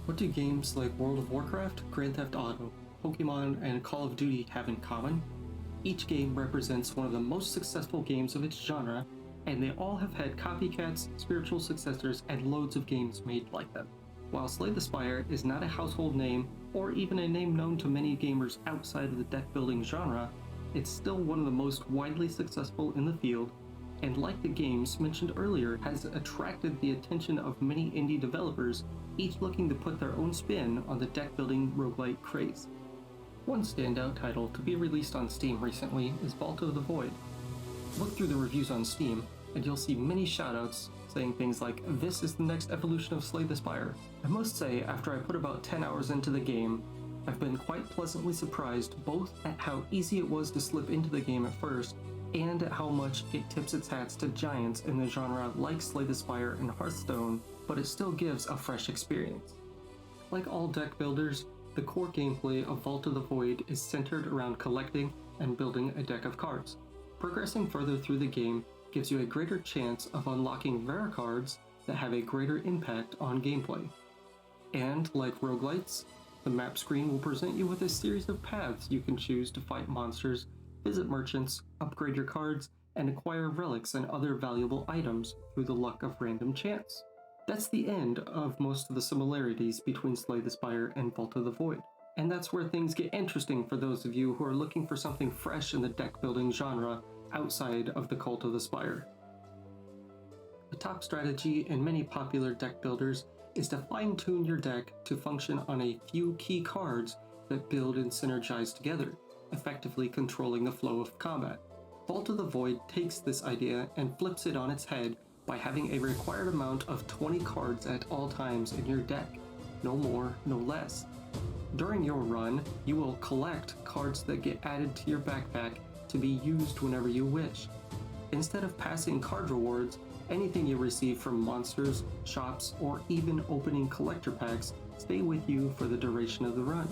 What do games like World of Warcraft, Grand Theft Auto, Pokemon, and Call of Duty have in common? Each game represents one of the most successful games of its genre, and they all have had copycats, spiritual successors, and loads of games made like them. While Slay the Spire is not a household name, or even a name known to many gamers outside of the deck building genre, it's still one of the most widely successful in the field, and like the games mentioned earlier, has attracted the attention of many indie developers, each looking to put their own spin on the deck building roguelite craze. One standout title to be released on Steam recently is Vault of the Void. Look through the reviews on Steam, and you'll see many shoutouts saying things like, "This is the next evolution of Slay the Spire." I must say, after I put about 10 hours into the game, I've been quite pleasantly surprised both at how easy it was to slip into the game at first, and at how much it tips its hats to giants in the genre like Slay the Spire and Hearthstone, but it still gives a fresh experience. Like all deck builders, the core gameplay of Vault of the Void is centered around collecting and building a deck of cards. Progressing further through the game gives you a greater chance of unlocking rare cards that have a greater impact on gameplay. And like roguelites, the map screen will present you with a series of paths you can choose to fight monsters, visit merchants, upgrade your cards, and acquire relics and other valuable items through the luck of random chance. That's the end of most of the similarities between Slay the Spire and Vault of the Void. And that's where things get interesting for those of you who are looking for something fresh in the deck building genre outside of the Cult of the Spire. The top strategy in many popular deck builders is to fine-tune your deck to function on a few key cards that build and synergize together, effectively controlling the flow of combat. Vault of the Void takes this idea and flips it on its head by having a required amount of 20 cards at all times in your deck, no more, no less. During your run, you will collect cards that get added to your backpack to be used whenever you wish. Instead of passing card rewards, anything you receive from monsters, shops, or even opening collector packs stay with you for the duration of the run.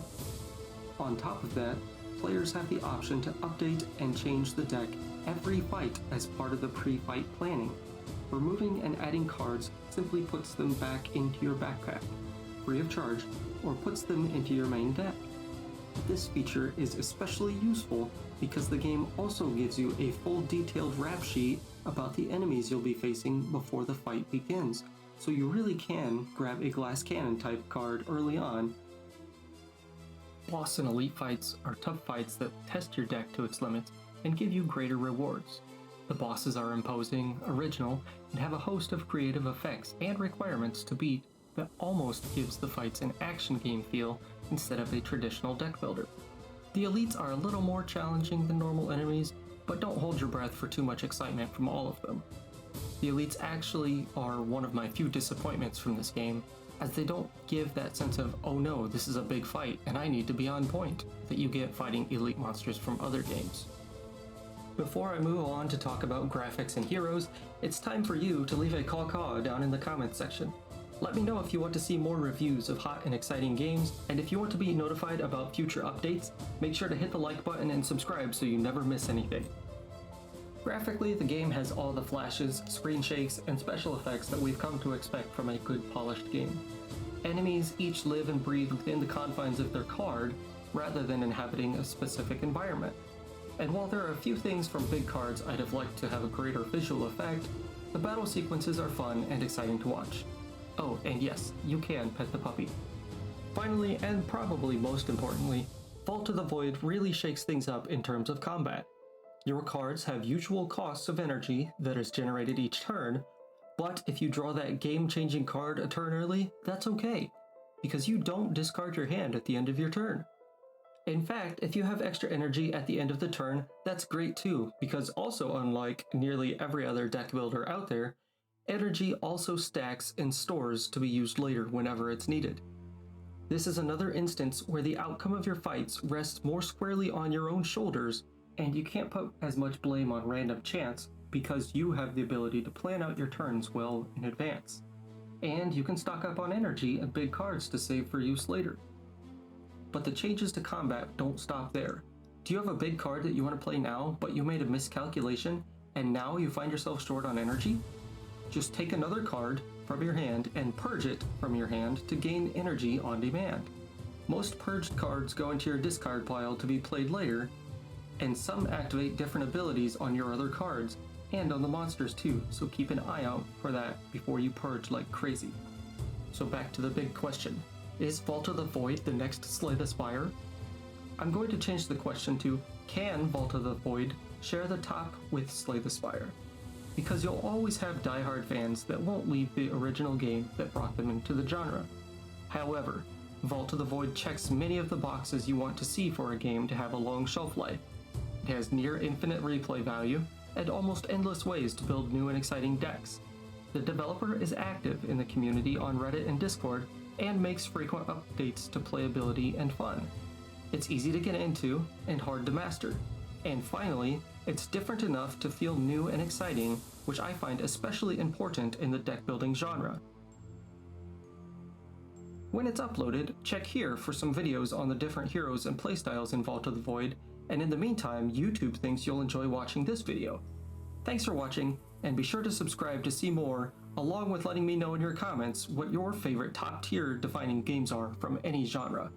On top of that, players have the option to update and change the deck every fight as part of the pre-fight planning. Removing and adding cards simply puts them back into your backpack, free of charge, or puts them into your main deck. This feature is especially useful because the game also gives you a full detailed rap sheet about the enemies you'll be facing before the fight begins, so you really can grab a glass cannon type card early on. Boss and elite fights are tough fights that test your deck to its limits and give you greater rewards. The bosses are imposing, original, and have a host of creative effects and requirements to beat that almost gives the fights an action game feel instead of a traditional deck builder. The elites are a little more challenging than normal enemies, but don't hold your breath for too much excitement from all of them. The elites actually are one of my few disappointments from this game, as they don't give that sense of, oh no, this is a big fight and I need to be on point, that you get fighting elite monsters from other games. Before I move on to talk about graphics and heroes, it's time for you to leave a caw-caw down in the comments section. Let me know if you want to see more reviews of hot and exciting games, and if you want to be notified about future updates, make sure to hit the like button and subscribe so you never miss anything. Graphically, the game has all the flashes, screen shakes, and special effects that we've come to expect from a good polished game. Enemies each live and breathe within the confines of their card, rather than inhabiting a specific environment. And while there are a few things from big cards I'd have liked to have a greater visual effect, the battle sequences are fun and exciting to watch. Oh, and yes, you can pet the puppy. Finally, and probably most importantly, Vault of the Void really shakes things up in terms of combat. Your cards have usual costs of energy that is generated each turn, but if you draw that game-changing card a turn early, that's okay, because you don't discard your hand at the end of your turn. In fact, if you have extra energy at the end of the turn, that's great too, because also unlike nearly every other deck builder out there, energy also stacks and stores to be used later whenever it's needed. This is another instance where the outcome of your fights rests more squarely on your own shoulders, and you can't put as much blame on random chance because you have the ability to plan out your turns well in advance. And you can stock up on energy and big cards to save for use later. But the changes to combat don't stop there. Do you have a big card that you want to play now, but you made a miscalculation, and now you find yourself short on energy? Just take another card from your hand and purge it from your hand to gain energy on demand. Most purged cards go into your discard pile to be played later, and some activate different abilities on your other cards and on the monsters too, so keep an eye out for that before you purge like crazy. So back to the big question. Is Vault of the Void the next Slay the Spire? I'm going to change the question to, can Vault of the Void share the top with Slay the Spire? Because you'll always have diehard fans that won't leave the original game that brought them into the genre. However, Vault of the Void checks many of the boxes you want to see for a game to have a long shelf life. It has near infinite replay value and almost endless ways to build new and exciting decks. The developer is active in the community on Reddit and Discord and makes frequent updates to playability and fun. It's easy to get into and hard to master. And finally, it's different enough to feel new and exciting, which I find especially important in the deck building genre. When it's uploaded, check here for some videos on the different heroes and playstyles in Vault of the Void, and in the meantime, YouTube thinks you'll enjoy watching this video. Thanks for watching, and be sure to subscribe to see more, along with letting me know in your comments what your favorite top tier defining games are from any genre.